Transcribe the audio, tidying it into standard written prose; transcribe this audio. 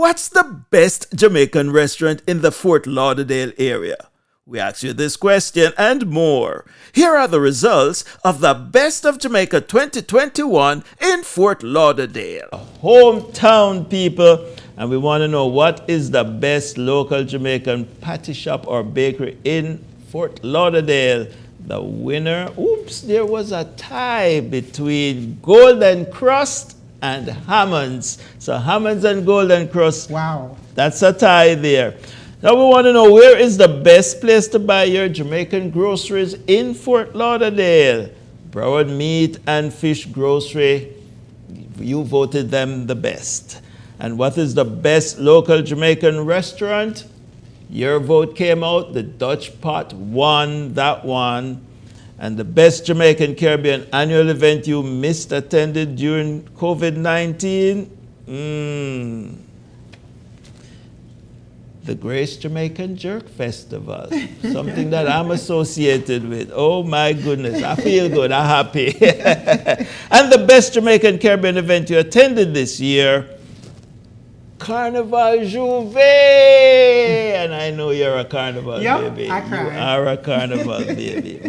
What's the best Jamaican restaurant in the Fort Lauderdale area? We ask you this question and more. Here are the results of the Best of Jamaica 2021 in Fort Lauderdale. Hometown people, and we want to know what is the best local Jamaican patty shop or bakery in Fort Lauderdale. The winner, there was a tie between Golden Crust and Hammond's. So Hammond's and Golden Crust. Wow. That's a tie there. Now we want to know, where is the best place to buy your Jamaican groceries in Fort Lauderdale? Broward Meat and Fish Grocery. You voted them the best. And what is the best local Jamaican restaurant? Your vote came out. The Dutch Pot won that one. And the best Jamaican Caribbean annual event you missed attended during COVID-19? The Grace Jamaican Jerk Festival, something that I'm associated with. Oh my goodness, I feel good, I'm happy. And the best Jamaican Caribbean event you attended this year, Carnival Juve. And I know you're a Carnival baby. I cried. You are a Carnival baby.